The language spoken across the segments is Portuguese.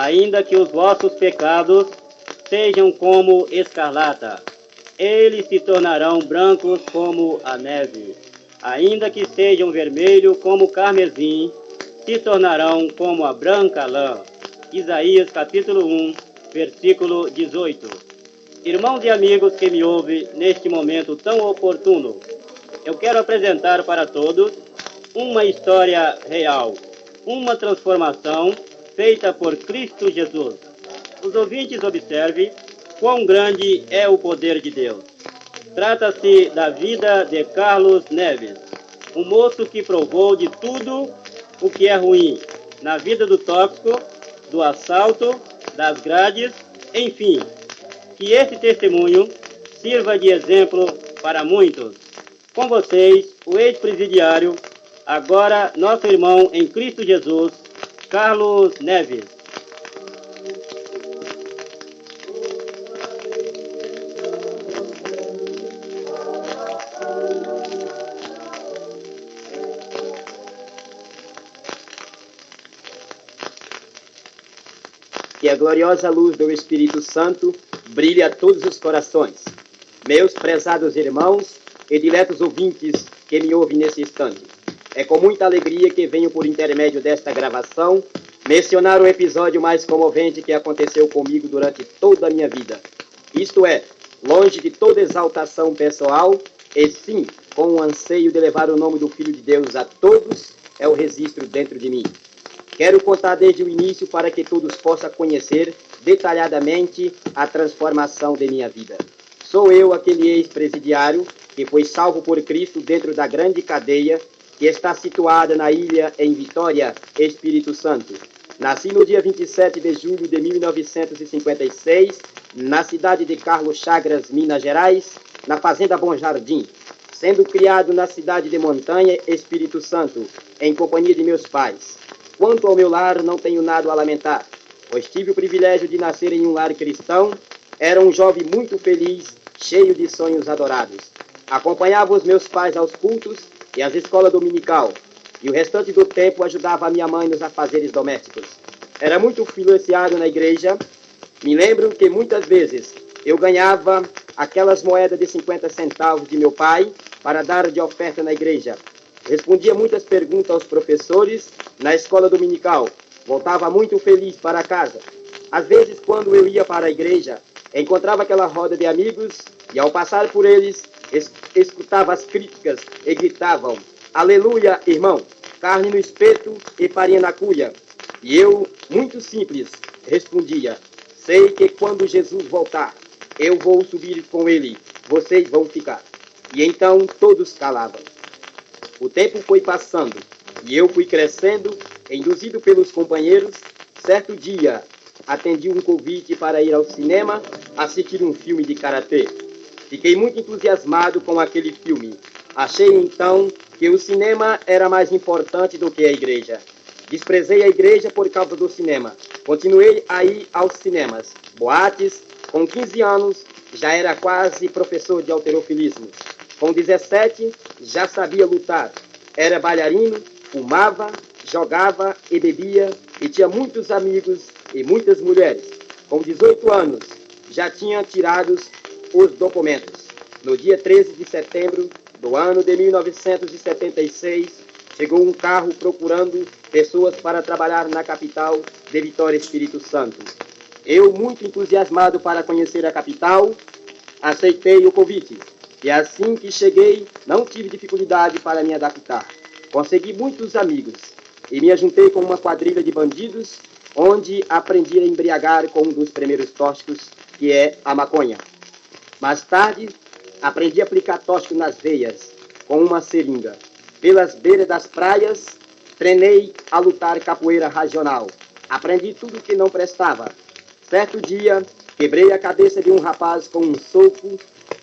ainda que os vossos pecados sejam como escarlata, eles se tornarão brancos como a neve. Ainda que sejam vermelhos como carmesim, se tornarão como a branca lã. Isaías capítulo 1, versículo 18. Irmãos e amigos que me ouvem neste momento tão oportuno, eu quero apresentar para todos uma história real, uma transformação feita por Cristo Jesus. Os ouvintes observem quão grande é o poder de Deus. Trata-se da vida de Carlos Neves, um moço que provou de tudo o que é ruim na vida do tóxico, do assalto, das grades, enfim, que esse testemunho sirva de exemplo para muitos. Com vocês, o ex-presidiário, agora nosso irmão em Cristo Jesus, Carlos Neves. Que a gloriosa luz do Espírito Santo brilhe a todos os corações. Meus prezados irmãos e diletos ouvintes que me ouvem nesse instante, é com muita alegria que venho, por intermédio desta gravação, mencionar o episódio mais comovente que aconteceu comigo durante toda a minha vida. Isto é, longe de toda exaltação pessoal, e sim, com o anseio de levar o nome do Filho de Deus a todos, é o registro dentro de mim. Quero contar desde o início para que todos possam conhecer detalhadamente a transformação de minha vida. Sou eu aquele ex-presidiário que foi salvo por Cristo dentro da grande cadeia que está situada na ilha em Vitória, Espírito Santo. Nasci no dia 27 de julho de 1956, na cidade de Carlos Chagras, Minas Gerais, na fazenda Bom Jardim, sendo criado na cidade de Montanha, Espírito Santo, em companhia de meus pais. Quanto ao meu lar, não tenho nada a lamentar, pois tive o privilégio de nascer em um lar cristão. Era um jovem muito feliz, cheio de sonhos adorados. Acompanhava os meus pais aos cultos e às escolas dominical, e o restante do tempo ajudava a minha mãe nos afazeres domésticos. Era muito influenciado na igreja. Me lembro que muitas vezes eu ganhava aquelas moedas de 50 centavos de meu pai para dar de oferta na igreja. Respondia muitas perguntas aos professores na escola dominical. Voltava muito feliz para casa. Às vezes, quando eu ia para a igreja, encontrava aquela roda de amigos e, ao passar por eles, escutava as críticas e gritavam: "Aleluia, irmão! Carne no espeto e farinha na cuia." E eu, muito simples, respondia: "Sei que quando Jesus voltar, eu vou subir com ele, vocês vão ficar." E então todos calavam. O tempo foi passando e eu fui crescendo, induzido pelos companheiros. Certo dia, atendi um convite para ir ao cinema assistir um filme de karatê. Fiquei muito entusiasmado com aquele filme. Achei então que o cinema era mais importante do que a igreja. Desprezei a igreja por causa do cinema. Continuei a ir aos cinemas, boates. Com 15 anos, já era quase professor de halterofilismo. Com 17, já sabia lutar. Era bailarino, fumava, jogava e bebia e tinha muitos amigos e muitas mulheres. Com 18 anos, já tinha tirado os documentos. No dia 13 de setembro do ano de 1976, chegou um carro procurando pessoas para trabalhar na capital de Vitória, Espírito Santo. Eu, muito entusiasmado para conhecer a capital, aceitei o convite. E assim que cheguei, não tive dificuldade para me adaptar. Consegui muitos amigos e me ajuntei com uma quadrilha de bandidos, onde aprendi a embriagar com um dos primeiros tóxicos, que é a maconha. Mais tarde, aprendi a aplicar tóxico nas veias, com uma seringa. Pelas beiras das praias, treinei a lutar capoeira regional. Aprendi tudo que não prestava. Certo dia, quebrei a cabeça de um rapaz com um soco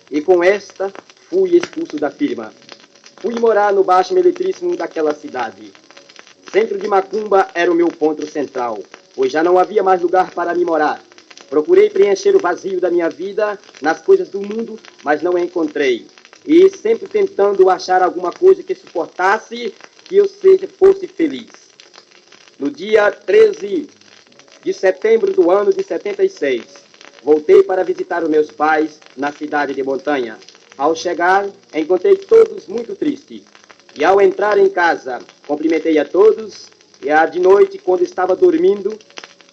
e com esta fui expulso da firma. Fui morar no baixo militaríssimo daquela cidade. Centro de Macumba era o meu ponto central, pois já não havia mais lugar para me morar. Procurei preencher o vazio da minha vida nas coisas do mundo, mas não encontrei. E sempre tentando achar alguma coisa que suportasse, que eu fosse feliz. No dia 13 de setembro do ano de 76. Voltei para visitar os meus pais na cidade de Montanha. Ao chegar, encontrei todos muito tristes. E ao entrar em casa, cumprimentei a todos. E de noite, quando estava dormindo,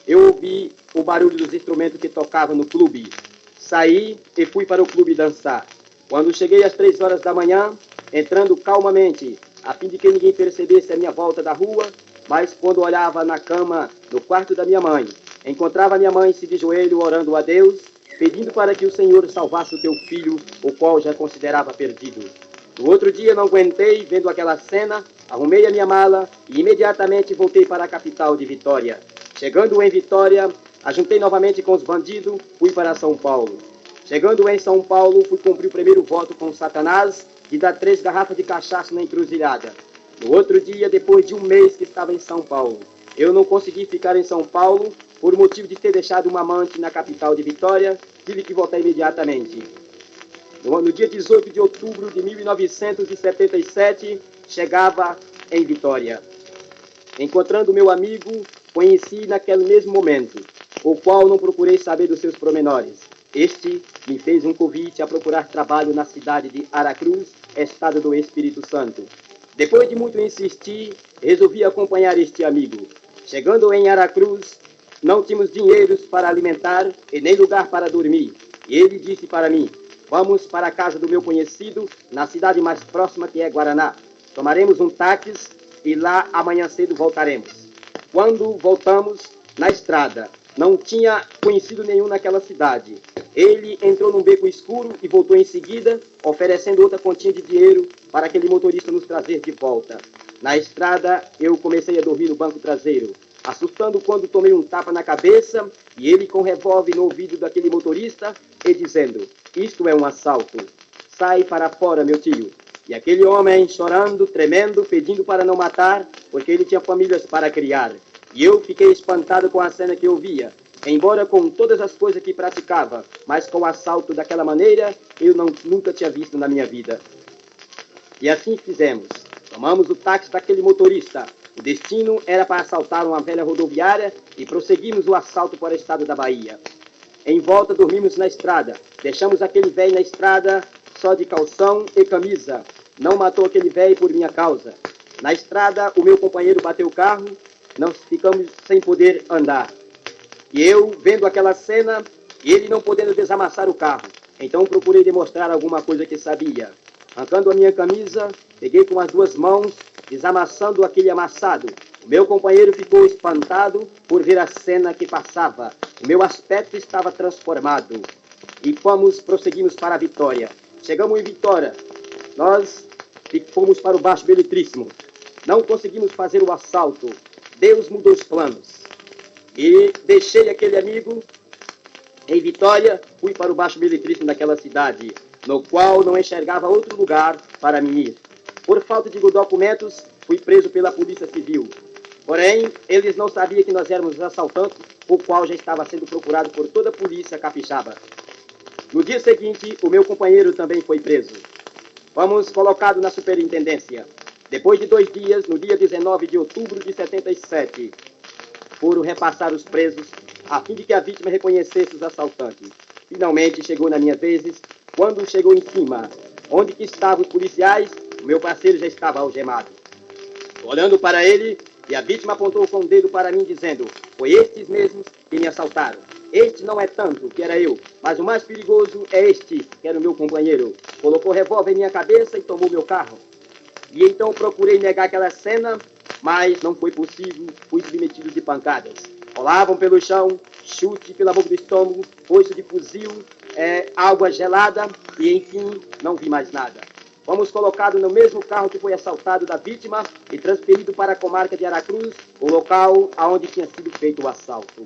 eu ouvi o barulho dos instrumentos que tocavam no clube. Saí e fui para o clube dançar. Quando cheguei às 3 horas da manhã, entrando calmamente, a fim de que ninguém percebesse a minha volta da rua, mas quando olhava na cama, no quarto da minha mãe, encontrava minha mãe se de joelho orando a Deus, pedindo para que o Senhor salvasse o teu filho, o qual já considerava perdido. No outro dia não aguentei, vendo aquela cena, arrumei a minha mala e imediatamente voltei para a capital de Vitória. Chegando em Vitória, ajuntei novamente com os bandidos, fui para São Paulo. Chegando em São Paulo, fui cumprir o primeiro voto com Satanás de dar 3 garrafas de cachaça na encruzilhada. No outro dia, depois de um mês que estava em São Paulo, eu não consegui ficar em São Paulo por motivo de ter deixado uma amante na capital de Vitória, tive que voltar imediatamente. No dia 18 de outubro de 1977, chegava em Vitória. Encontrando meu amigo, conheci naquele mesmo momento, o qual não procurei saber dos seus pormenores. Este me fez um convite a procurar trabalho na cidade de Aracruz, estado do Espírito Santo. Depois de muito insistir, resolvi acompanhar este amigo. Chegando em Aracruz, não tínhamos dinheiros para alimentar e nem lugar para dormir. E ele disse para mim: vamos para a casa do meu conhecido, na cidade mais próxima, que é Guaraná. Tomaremos um táxi e lá amanhã cedo voltaremos. Quando voltamos, na estrada, não tinha conhecido nenhum naquela cidade. Ele entrou num beco escuro e voltou em seguida, oferecendo outra quantia de dinheiro para aquele motorista nos trazer de volta. Na estrada, eu comecei a dormir no banco traseiro, assustando quando tomei um tapa na cabeça e ele com revólver no ouvido daquele motorista e dizendo: isto é um assalto. Sai para fora, meu tio. E aquele homem chorando, tremendo, pedindo para não matar, porque ele tinha famílias para criar. E eu fiquei espantado com a cena que eu via. Embora com todas as coisas que praticava, mas com o assalto daquela maneira, eu nunca tinha visto na minha vida. E assim fizemos. Tomamos o táxi daquele motorista. O destino era para assaltar uma velha rodoviária e prosseguimos o assalto para o estado da Bahia. Em volta dormimos na estrada. Deixamos aquele velho na estrada só de calção e camisa. Não matou aquele velho por minha causa. Na estrada, o meu companheiro bateu o carro. Nós ficamos sem poder andar. E eu, vendo aquela cena, e ele não podendo desamassar o carro. Então procurei demonstrar alguma coisa que sabia. Arrancando a minha camisa, peguei com as 2 mãos, desamassando aquele amassado. O meu companheiro ficou espantado por ver a cena que passava. O meu aspecto estava transformado. E prosseguimos para a Vitória. Chegamos em Vitória. Nós fomos para o Baixo Beletríssimo. Não conseguimos fazer o assalto. Deus mudou os planos. E deixei aquele amigo em Vitória, fui para o Baixo Beletríssimo daquela cidade, no qual não enxergava outro lugar para mim ir. Por falta de documentos, fui preso pela Polícia Civil. Porém, eles não sabiam que nós éramos assaltantes, o qual já estava sendo procurado por toda a polícia capixaba. No dia seguinte, o meu companheiro também foi preso. Fomos colocados na superintendência. Depois de 2 dias, no dia 19 de outubro de 77, foram repassar os presos, a fim de que a vítima reconhecesse os assaltantes. Finalmente chegou na minha vez. Quando chegou em cima, onde que estavam os policiais, o meu parceiro já estava algemado. Olhando para ele, e a vítima apontou com o dedo para mim, dizendo: foi estes mesmos que me assaltaram. Este não é tanto, que era eu, mas o mais perigoso é este, que era o meu companheiro. Colocou revólver em minha cabeça e tomou meu carro. E então procurei negar aquela cena, mas não foi possível, fui submetido de pancadas. Rolavam pelo chão, chute pela boca do estômago, foice de fuzil, água gelada e, enfim, não vi mais nada. Fomos colocados no mesmo carro que foi assaltado da vítima e transferido para a comarca de Aracruz, o local onde tinha sido feito o assalto.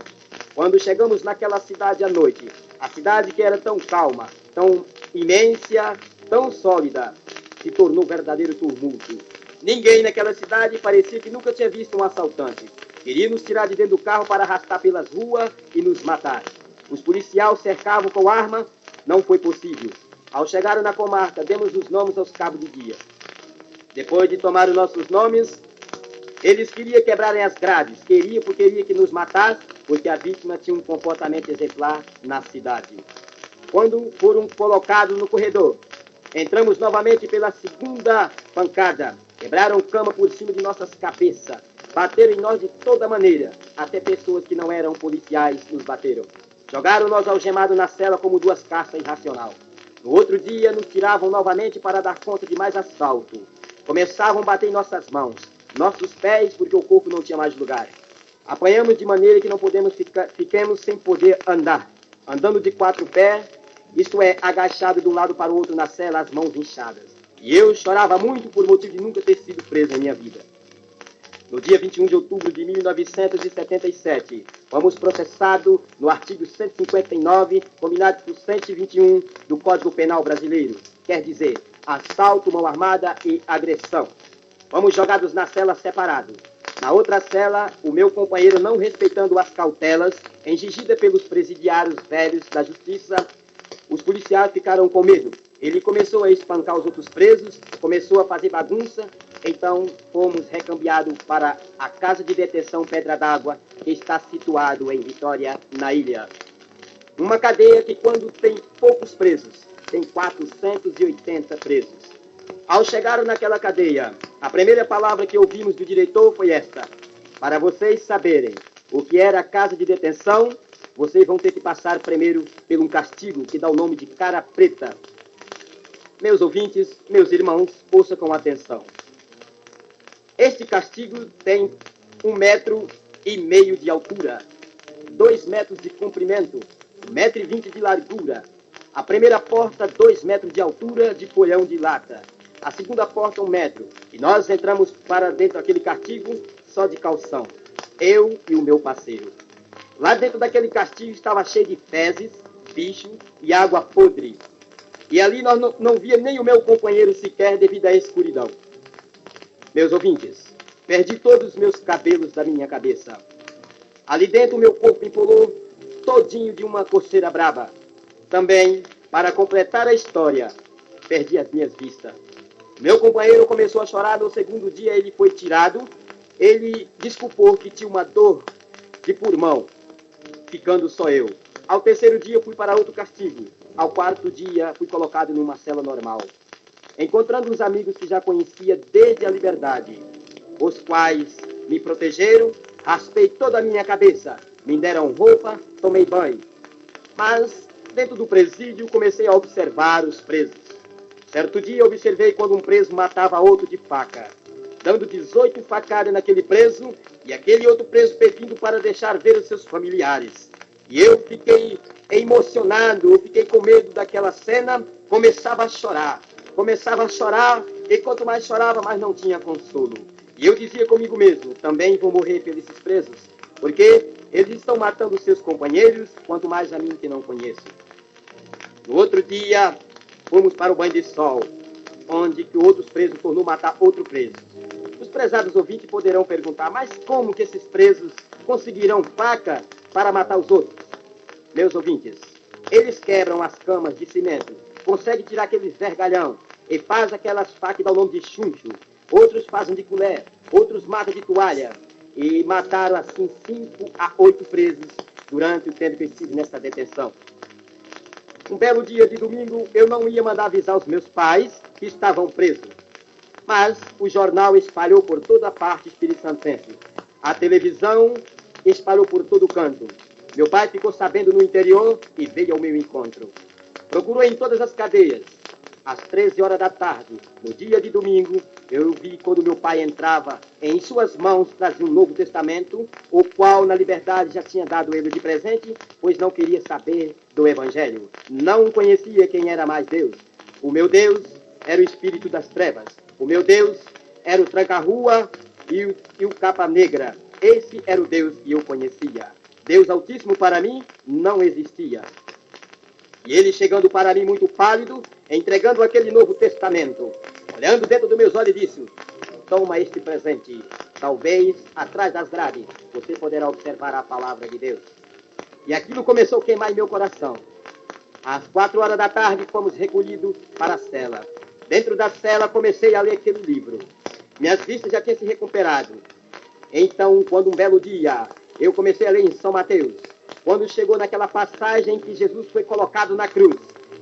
Quando chegamos naquela cidade à noite, a cidade que era tão calma, tão imensa, tão sólida, se tornou um verdadeiro tumulto. Ninguém naquela cidade parecia que nunca tinha visto um assaltante. Queria nos tirar de dentro do carro para arrastar pelas ruas e nos matar. Os policiais cercavam com arma, não foi possível. Ao chegar na comarca, demos os nomes aos cabos de guia. Depois de tomar os nossos nomes, Eles queriam quebrarem as grades, queria que nos matasse, porque a vítima tinha um comportamento exemplar na cidade. Quando foram colocados no corredor, entramos novamente pela segunda pancada, quebraram cama por cima de nossas cabeças, bateram em nós de toda maneira, até pessoas que não eram policiais nos bateram. Jogaram-nos algemados na cela como duas caças irracional. No outro dia, nos tiravam novamente para dar conta de mais assalto. Começavam a bater em nossas mãos, nossos pés, porque o corpo não tinha mais lugar. Apanhamos de maneira que não fiquemos sem poder andar, andando de 4 pés, isto é, agachado de um lado para o outro na cela, as mãos inchadas. E eu chorava muito por motivo de nunca ter sido preso na minha vida. No dia 21 de outubro de 1977, fomos processados no artigo 159, combinado por 121 do Código Penal Brasileiro, quer dizer, assalto, mão armada e agressão. Fomos jogados na cela separados. Na outra cela, o meu companheiro, não respeitando as cautelas, exigida pelos presidiários velhos da justiça, os policiais ficaram com medo. Ele começou a espancar os outros presos, começou a fazer bagunça, então fomos recambiados para a Casa de Detenção Pedra d'Água, que está situado em Vitória, na ilha. Uma cadeia que, quando tem poucos presos, tem 480 presos. Ao chegar naquela cadeia, a primeira palavra que ouvimos do diretor foi esta: para vocês saberem o que era a casa de detenção, vocês vão ter que passar primeiro por um castigo que dá o nome de cara preta. Meus ouvintes, meus irmãos, ouçam com atenção. Este castigo tem 1,5 metro de altura, 2 metros de comprimento, 1,20 metro de largura. A primeira porta, 2 metros de altura, de folhão de lata. A segunda porta, 1 metro. E nós entramos para dentro daquele castigo só de calção. Eu e o meu parceiro. Lá dentro daquele castigo estava cheio de fezes, bicho e água podre. E ali nós não via nem o meu companheiro sequer devido à escuridão. Meus ouvintes, perdi todos os meus cabelos da minha cabeça. Ali dentro o meu corpo empolou todinho de uma coceira brava. Também, para completar a história, perdi as minhas vistas. Meu companheiro começou a chorar. No segundo dia ele foi tirado. Ele desculpou que tinha uma dor de pulmão, ficando só eu. Ao terceiro dia fui para outro castigo. Ao quarto dia fui colocado numa cela normal. Encontrando os amigos que já conhecia desde a liberdade, os quais me protegeram, raspei toda a minha cabeça, me deram roupa, tomei banho. Mas, dentro do presídio, comecei a observar os presos. Certo dia, observei quando um preso matava outro de faca, dando 18 facadas naquele preso e aquele outro preso pedindo para deixar ver os seus familiares. E eu fiquei emocionado, eu fiquei com medo daquela cena, começava a chorar e quanto mais chorava, mais não tinha consolo. E eu dizia comigo mesmo, também vou morrer pelos presos, porque eles estão matando seus companheiros, quanto mais a mim que não conheço. No outro dia, fomos para o banho de sol, onde que outros presos tornou matar outro preso. Os prezados ouvintes poderão perguntar, mas como que esses presos conseguirão faca para matar os outros? Meus ouvintes, eles quebram as camas de cimento, conseguem tirar aqueles vergalhão e faz aquelas facas que dão o nome de chuncho. Outros fazem de colher, outros matam de toalha. E mataram assim 5 a 8 presos durante o tempo que estive nessa detenção. Um belo dia de domingo, eu não ia mandar avisar os meus pais que estavam presos. Mas o jornal espalhou por toda a parte espiritantense. A televisão espalhou por todo canto. Meu pai ficou sabendo no interior e veio ao meu encontro. Procurou em todas as cadeias. Às 13 horas da tarde, no dia de domingo, eu vi quando meu pai entrava, em suas mãos trazia um Novo Testamento, o qual na liberdade já tinha dado ele de presente, pois não queria saber do Evangelho. Não conhecia quem era mais Deus. O meu Deus era o espírito das trevas. O meu Deus era o tranca-rua e o capa negra. Esse era o Deus que eu conhecia. Deus Altíssimo para mim não existia. E ele chegando para mim muito pálido, entregando aquele Novo Testamento, olhando dentro dos meus olhos, disse: toma este presente. Talvez, atrás das grades, você poderá observar a palavra de Deus. E aquilo começou a queimar em meu coração. Às 4 horas da tarde, fomos recolhidos para a cela. Dentro da cela, comecei a ler aquele livro. Minhas vistas já tinham se recuperado. Então, quando um belo dia eu comecei a ler em São Mateus, quando chegou naquela passagem que Jesus foi colocado na cruz,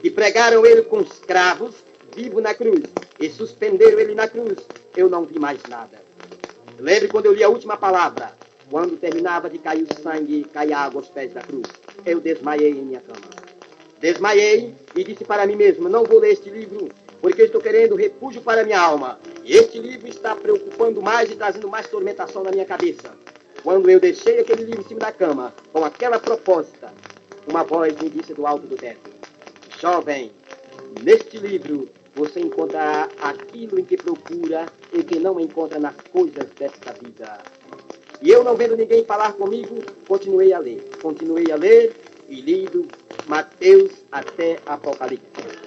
e pregaram ele com os cravos, vivo na cruz, e suspenderam ele na cruz, eu não vi mais nada. Lembre quando eu li a última palavra, quando terminava de cair o sangue, cair a água aos pés da cruz. Eu desmaiei em minha cama. Desmaiei e disse para mim mesmo, não vou ler este livro, porque estou querendo refúgio para minha alma. E este livro está preocupando mais e trazendo mais tormentação na minha cabeça. Quando eu deixei aquele livro em cima da cama, com aquela proposta, uma voz me disse do alto do teto, jovem, neste livro você encontrará aquilo em que procura e que não encontra nas coisas desta vida. E eu, não vendo ninguém falar comigo, continuei a ler. Continuei a ler e li do Mateus até Apocalipse.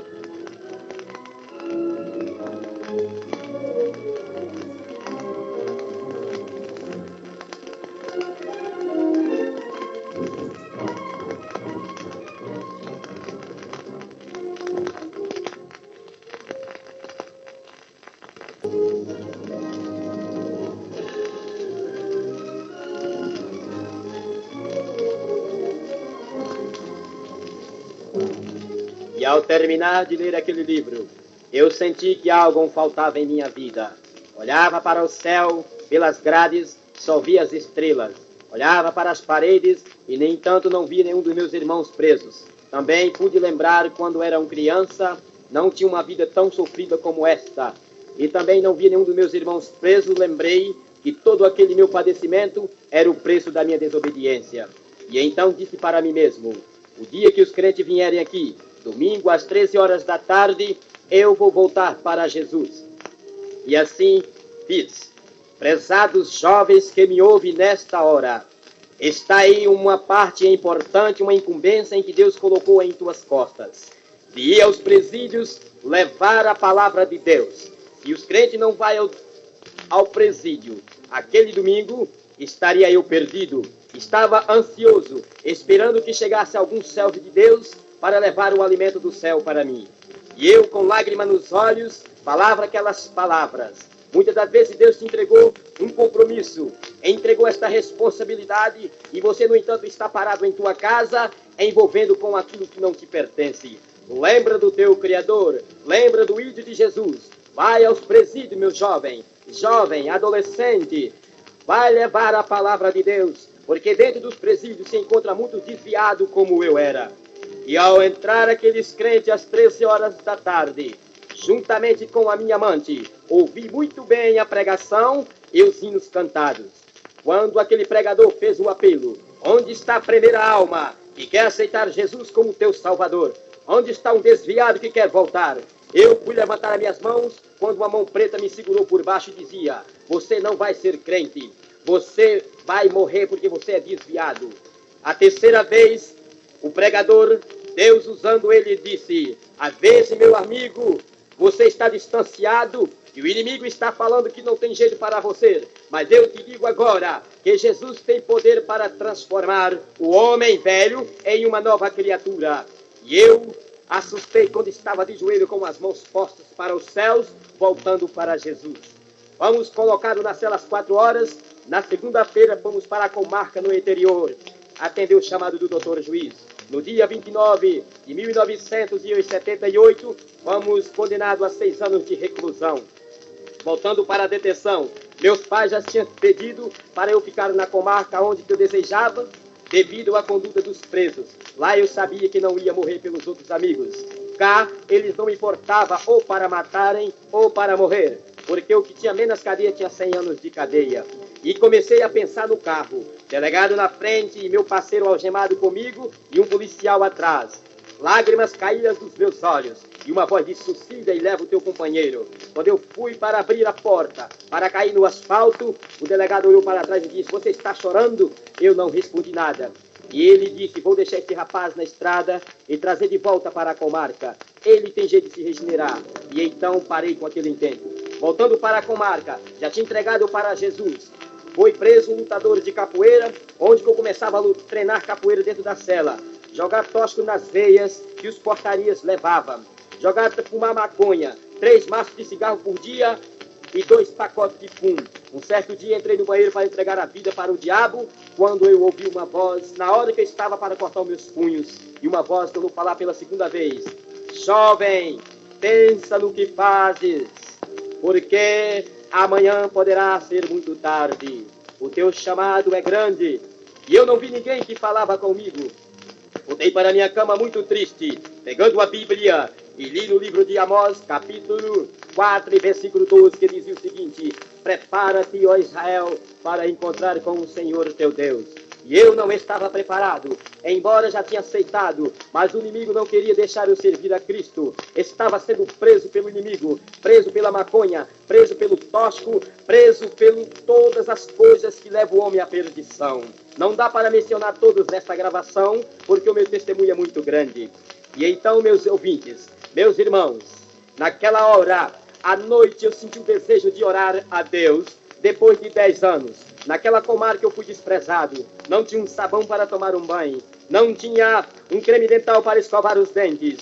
E ao terminar de ler aquele livro, eu senti que algo faltava em minha vida. Olhava para o céu, pelas grades, só via as estrelas. Olhava para as paredes e, nem tanto, não via nenhum dos meus irmãos presos. Também pude lembrar quando era criança, não tinha uma vida tão sofrida como esta. E também não via nenhum dos meus irmãos presos, lembrei que todo aquele meu padecimento era o preço da minha desobediência. E então disse para mim mesmo, o dia que os crentes vierem aqui, domingo às 13 horas da tarde, eu vou voltar para Jesus. E assim fiz. Prezados jovens que me ouvem nesta hora, está aí uma parte importante, uma incumbência em que Deus colocou em tuas costas. De ir aos presídios, levar a palavra de Deus. Se os crentes não vão ao presídio aquele domingo, estaria eu perdido. Estava ansioso, esperando que chegasse algum servo de Deus para levar o alimento do céu para mim. E eu, com lágrima nos olhos, falava aquelas palavras. Muitas das vezes Deus te entregou um compromisso, entregou esta responsabilidade, e você, no entanto, está parado em tua casa, envolvendo com aquilo que não te pertence. Lembra do teu Criador, lembra do ídolo de Jesus. Vai aos presídios, meu jovem, adolescente, vai levar a palavra de Deus, porque dentro dos presídios se encontra muito desviado como eu era. E ao entrar aqueles crentes às 13 horas da tarde, juntamente com a minha amante, ouvi muito bem a pregação e os hinos cantados. Quando aquele pregador fez o apelo, onde está a primeira alma que quer aceitar Jesus como teu Salvador? Onde está um desviado que quer voltar? Eu fui levantar as minhas mãos, quando uma mão preta me segurou por baixo e dizia, você não vai ser crente, você vai morrer porque você é desviado. A terceira vez, o pregador, Deus usando ele, disse, às vezes, meu amigo, você está distanciado e o inimigo está falando que não tem jeito para você. Mas eu te digo agora que Jesus tem poder para transformar o homem velho em uma nova criatura. E eu assustei quando estava de joelho com as mãos postas para os céus, voltando para Jesus. Vamos colocá-lo na cela às 4 horas. Na segunda-feira fomos para a comarca no interior. Atendeu o chamado do doutor juiz. No dia 29 de 1978, fomos condenados a 6 anos de reclusão. Voltando para a detenção, meus pais já tinham pedido para eu ficar na comarca onde eu desejava, devido à conduta dos presos. Lá eu sabia que não ia morrer pelos outros amigos. Cá, eles não importavam ou para matarem ou para morrer, porque o que tinha menos cadeia tinha 100 anos de cadeia. E comecei a pensar no carro, delegado na frente e meu parceiro algemado comigo e um policial atrás. Lágrimas caídas dos meus olhos e uma voz disse, suicida e leva o teu companheiro. Quando eu fui para abrir a porta, para cair no asfalto, o delegado olhou para trás e disse, você está chorando? Eu não respondi nada. E ele disse, vou deixar este rapaz na estrada e trazer de volta para a comarca. Ele tem jeito de se regenerar. E então parei com aquele intento. Voltando para a comarca, já tinha entregado para Jesus. Foi preso um lutador de capoeira, onde eu começava a treinar capoeira dentro da cela. Jogar tóxico nas veias que os portarias levavam. Fumar maconha, 3 maços de cigarro por dia, e 2 pacotes de fumo. Um certo dia entrei no banheiro para entregar a vida para o diabo, quando eu ouvi uma voz, na hora que eu estava para cortar os meus punhos, e uma voz que eu vou falar pela segunda vez: jovem, pensa no que fazes, porque amanhã poderá ser muito tarde. O teu chamado é grande. E eu não vi ninguém que falava comigo. Voltei para minha cama muito triste, pegando a Bíblia, e li no livro de Amós, capítulo 4, versículo 12, que dizia o seguinte: prepara-te, ó Israel, para encontrar com o Senhor teu Deus. E eu não estava preparado, embora já tinha aceitado, mas o inimigo não queria deixar eu servir a Cristo. Estava sendo preso pelo inimigo, preso pela maconha, preso pelo tóxico, preso por todas as coisas que levam o homem à perdição. Não dá para mencionar todos nesta gravação, porque o meu testemunho é muito grande. E então, meus ouvintes, meus irmãos, naquela hora, à noite, eu senti o desejo de orar a Deus, depois de 10 anos. Naquela comarca eu fui desprezado, não tinha um sabão para tomar um banho, não tinha um creme dental para escovar os dentes.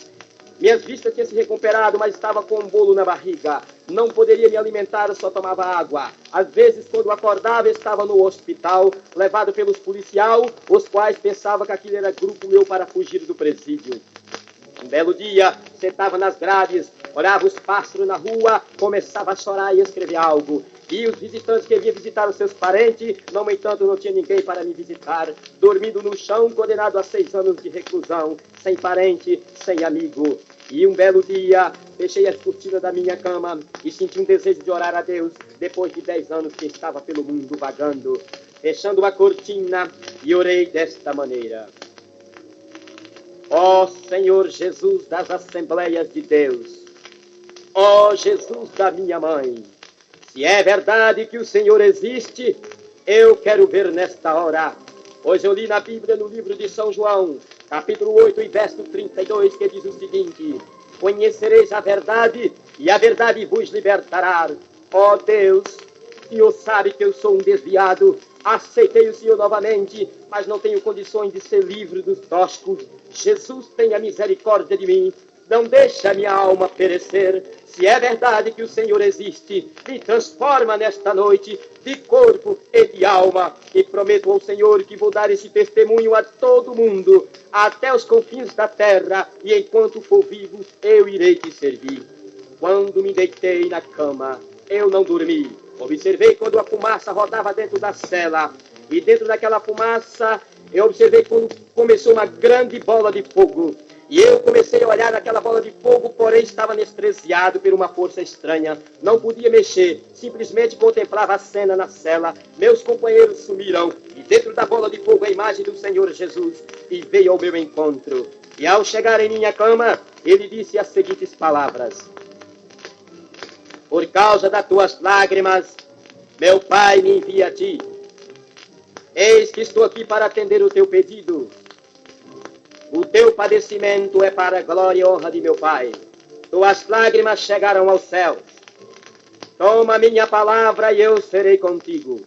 Minhas vistas tinham se recuperado, mas estava com um bolo na barriga. Não poderia me alimentar, só tomava água. Às vezes, quando acordava, estava no hospital, levado pelos policiais, os quais pensavam que aquilo era grupo meu para fugir do presídio. Um belo dia, sentava nas grades, olhava os pássaros na rua, começava a chorar e escrever algo. E os visitantes que vinham visitar os seus parentes, no entanto, não tinha ninguém para me visitar, dormindo no chão, condenado a 6 anos de reclusão, sem parente, sem amigo. E um belo dia, fechei as cortinas da minha cama e senti um desejo de orar a Deus, depois de 10 anos que estava pelo mundo vagando. Fechando a cortina, e orei desta maneira: ó Senhor Jesus das Assembleias de Deus, ó Jesus da minha mãe, se é verdade que o Senhor existe, eu quero ver nesta hora. Pois eu li na Bíblia, no livro de São João, capítulo 8 e verso 32, que diz o seguinte: conhecereis a verdade, e a verdade vos libertará. Ó Deus, o Senhor sabe que eu sou um desviado, aceitei o Senhor novamente, mas não tenho condições de ser livre dos tóxicos. Jesus, tenha misericórdia de mim, não deixe a minha alma perecer. Se é verdade que o Senhor existe, me transforma nesta noite de corpo e de alma. E prometo ao Senhor que vou dar esse testemunho a todo mundo, até os confins da terra, e enquanto for vivo, eu irei te servir. Quando me deitei na cama, eu não dormi. Observei quando a fumaça rodava dentro da cela, e dentro daquela fumaça, eu observei quando começou uma grande bola de fogo. E eu comecei a olhar aquela bola de fogo, porém estava anestesiado por uma força estranha. Não podia mexer, simplesmente contemplava a cena na cela. Meus companheiros sumiram, e dentro da bola de fogo a imagem do Senhor Jesus, e veio ao meu encontro. E ao chegar em minha cama, ele disse as seguintes palavras: por causa das tuas lágrimas, meu Pai me envia a ti. Eis que estou aqui para atender o teu pedido. O teu padecimento é para a glória e honra de meu Pai. Tuas lágrimas chegaram aos céus. Toma minha palavra e eu serei contigo.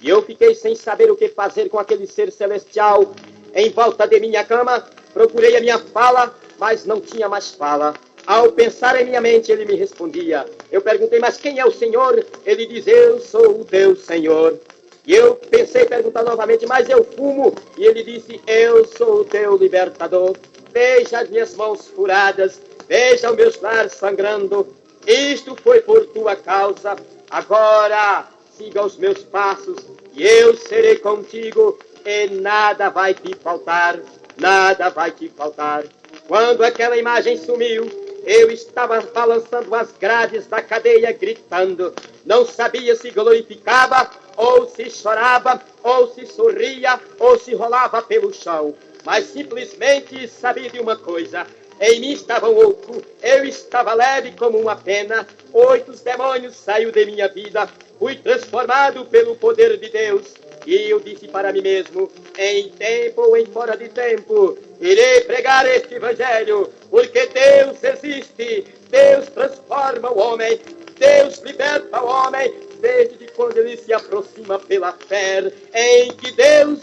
E eu fiquei sem saber o que fazer com aquele ser celestial em volta de minha cama. Procurei a minha fala, mas não tinha mais fala. Ao pensar em minha mente, ele me respondia. Eu perguntei, mas quem é o Senhor? Ele diz, eu sou o teu Senhor. E eu pensei perguntar novamente, mas eu fumo? E ele disse, eu sou o teu libertador. Veja as minhas mãos furadas, veja o meu lar sangrando. Isto foi por tua causa. Agora siga os meus passos e eu serei contigo e nada vai te faltar, nada vai te faltar. Quando aquela imagem sumiu, eu estava balançando as grades da cadeia, gritando. Não sabia se glorificava, ou se chorava, ou se sorria, ou se rolava pelo chão. Mas simplesmente sabia de uma coisa. Em mim estava um outro, eu estava leve como uma pena. 8 demônios saiu de minha vida, fui transformado pelo poder de Deus. E eu disse para mim mesmo, em tempo ou em fora de tempo, irei pregar este evangelho, porque Deus existe, Deus transforma o homem, Deus liberta o homem, desde quando ele se aproxima pela fé, em que Deus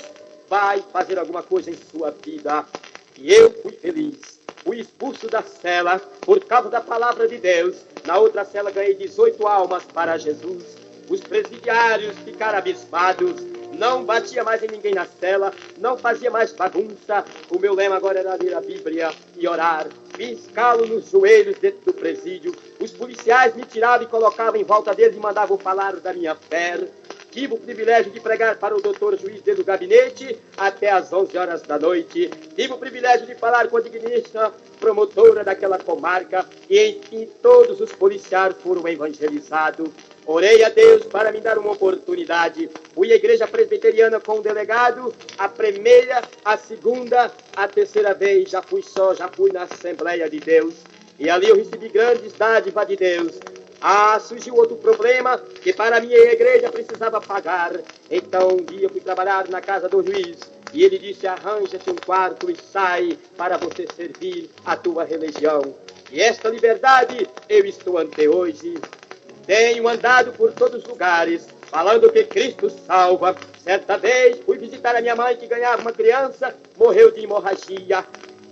vai fazer alguma coisa em sua vida. E eu fui feliz. fui expulso da cela por causa da palavra de Deus. Na outra cela ganhei 18 almas para Jesus. Os presidiários ficaram abismados. Não batia mais em ninguém na cela, não fazia mais bagunça. O meu lema agora era ler a Bíblia e orar. Fiz calo nos joelhos dentro do presídio. Os policiais me tiravam e colocavam em volta deles e mandavam falar da minha fé. Tive o privilégio de pregar para o doutor juiz dentro do gabinete até às 11 horas da noite. Tive o privilégio de falar com a digníssima promotora daquela comarca. E, enfim, todos os policiais foram evangelizados. Orei a Deus para me dar uma oportunidade. Fui à igreja presbiteriana com o delegado, a primeira, a segunda, a terceira vez. Já fui na Assembleia de Deus. E ali eu recebi grandes dádivas de Deus. Surgiu outro problema, que para mim a igreja precisava pagar. Então um dia eu fui trabalhar na casa do juiz. E ele disse, arranja-te um quarto e sai para você servir a tua religião. E esta liberdade eu estou ante hoje. Tenho andado por todos os lugares, falando que Cristo salva. Certa vez fui visitar a minha mãe que ganhava uma criança, morreu de hemorragia.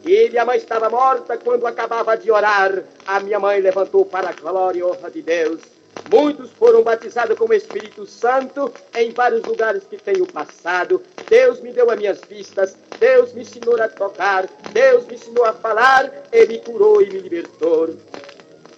E minha mãe estava morta quando acabava de orar. A minha mãe levantou para a glória e honra de Deus. Muitos foram batizados com o Espírito Santo em vários lugares que tenho passado. Deus me deu as minhas vistas, Deus me ensinou a tocar, Deus me ensinou a falar, Ele me curou e me libertou.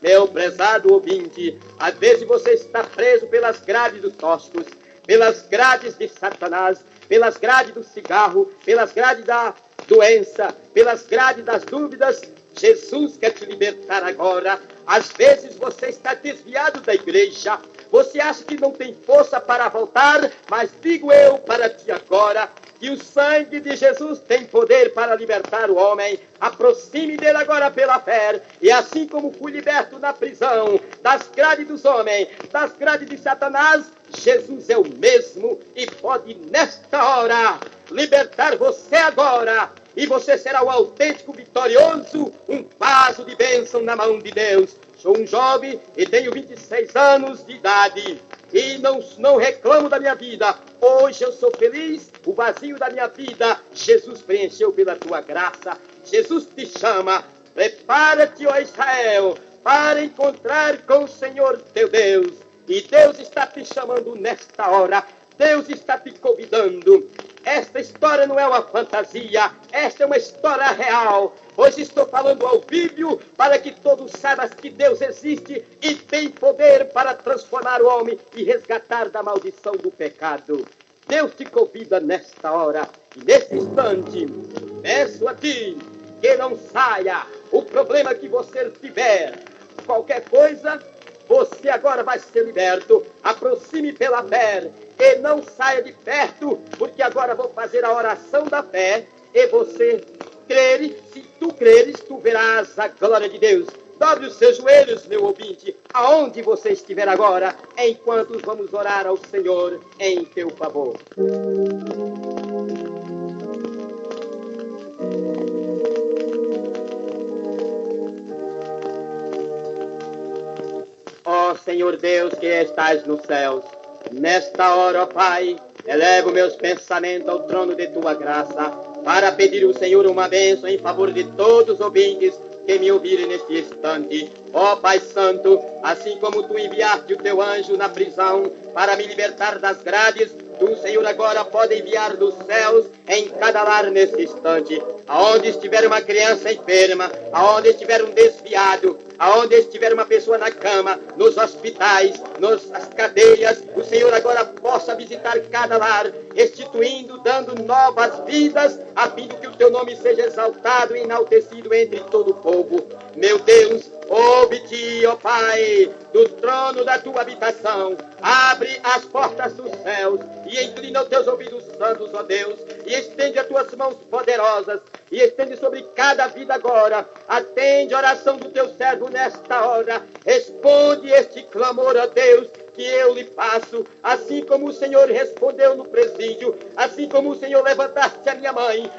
Meu prezado ouvinte, às vezes você está preso pelas grades dos toscos, pelas grades de Satanás, pelas grades do cigarro, pelas grades da doença, pelas grades das dúvidas. Jesus quer te libertar agora. Às vezes você está desviado da igreja, você acha que não tem força para voltar, mas digo eu para ti agora, que o sangue de Jesus tem poder para libertar o homem. Aproxime dele agora pela fé. E assim como fui liberto na prisão, das grades dos homens, das grades de Satanás, Jesus é o mesmo e pode nesta hora libertar você agora. E você será o autêntico vitorioso, um vaso de bênção na mão de Deus. Sou um jovem e tenho 26 anos de idade. E não reclamo da minha vida. Hoje eu sou feliz. O vazio da minha vida, Jesus preencheu pela tua graça. Jesus te chama. Prepara-te, ó Israel, para encontrar com o Senhor teu Deus. E Deus está te chamando nesta hora. Deus está te convidando. Esta história não é uma fantasia, esta é uma história real. Hoje estou falando ao vivo para que todos saibam que Deus existe e tem poder para transformar o homem e resgatar da maldição do pecado. Deus te convida nesta hora e nesse instante. Peço a ti que não saia. O problema que você tiver, qualquer coisa, você agora vai ser liberto. Aproxime pela fé e não saia de perto, porque agora vou fazer a oração da fé e você crere. Se tu creres, tu verás a glória de Deus. Dobre os seus joelhos, meu ouvinte, aonde você estiver agora, enquanto vamos orar ao Senhor em teu favor. Ó Senhor Deus que estás nos céus, nesta hora, ó Pai, elevo meus pensamentos ao trono de tua graça, para pedir ao Senhor uma bênção em favor de todos os ouvintes que me ouvirem neste instante. Ó Pai Santo, assim como tu enviaste o teu anjo na prisão para me libertar das grades, tu, Senhor, agora pode enviar dos céus em cada lar neste instante. Aonde estiver uma criança enferma, aonde estiver um desviado, aonde estiver uma pessoa na cama, nos hospitais, nas cadeias, o Senhor agora possa visitar cada lar, restituindo, dando novas vidas, a fim de que o teu nome seja exaltado e enaltecido entre todo o povo. Meu Deus, ouve-te, ó Pai, do trono da tua habitação, abre as portas dos céus e inclina os teus ouvidos santos, ó Deus, e estende as tuas mãos poderosas, e estende sobre cada vida agora. Atende a oração do teu servo nesta hora, responde este clamor, ó Deus, que eu lhe faço, assim como o Senhor respondeu no presídio, assim como o Senhor levantaste a minha mãe,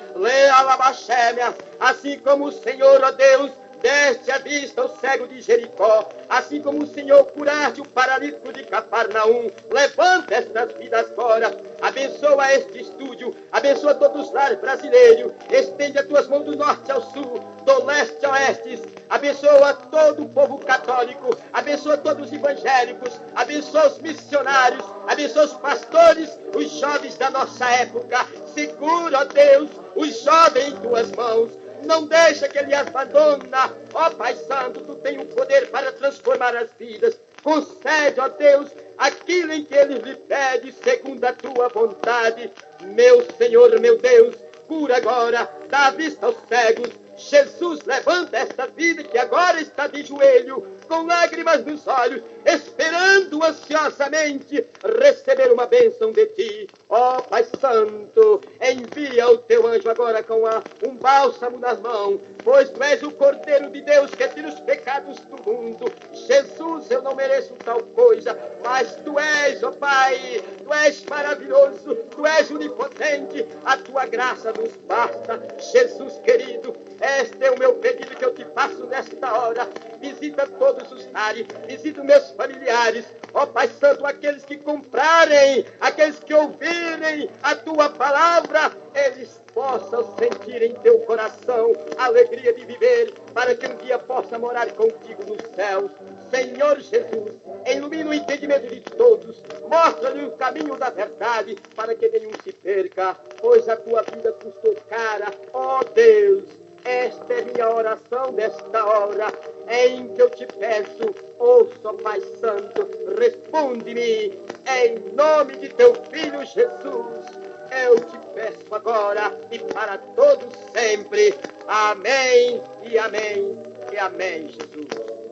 assim como o Senhor, ó Deus, deste a vista ao cego de Jericó, assim como o Senhor curaste o paralítico de Cafarnaum. Levanta estas vidas agora, abençoa este estúdio, abençoa todos os lares brasileiros, estende as tuas mãos do norte ao sul, do leste a oeste, abençoa todo o povo católico, abençoa todos os evangélicos, abençoa os missionários, abençoa os pastores, os jovens da nossa época. Segura, ó Deus, os jovens em tuas mãos. Não deixa que ele abandona. Ó Pai Santo, tu tens o poder para transformar as vidas. Concede, ó Deus, aquilo em que ele lhe pede, segundo a tua vontade. Meu Senhor, meu Deus, cura agora, dá vista aos cegos. Jesus, levanta esta vida que agora está de joelho, com lágrimas nos olhos, esperando ansiosamente receber uma bênção de ti. Ó Pai Santo, envia o teu anjo agora com um bálsamo nas mãos, pois tu és o Cordeiro de Deus que tira os pecados do mundo. Jesus, eu não mereço tal coisa, mas tu és, ó Pai, tu és maravilhoso, tu és onipotente, a tua graça nos basta. Jesus querido, este é o meu pedido que eu te faço nesta hora. Visita todos os lares, visita meus familiares. Ó Pai Santo, aqueles que comprarem, aqueles que ouvirem a tua palavra, eles possam sentir em teu coração a alegria de viver, para que um dia possa morar contigo nos céus. Senhor Jesus, ilumina o entendimento de todos, mostra-lhe o caminho da verdade, para que nenhum se perca, pois a tua vida custou cara. Ó Deus, esta é minha oração nesta hora, em que eu te peço. Ouça, Pai Santo, responde-me, em nome de teu Filho Jesus. Eu te peço agora e para todos sempre. Amém e amém e amém, Jesus.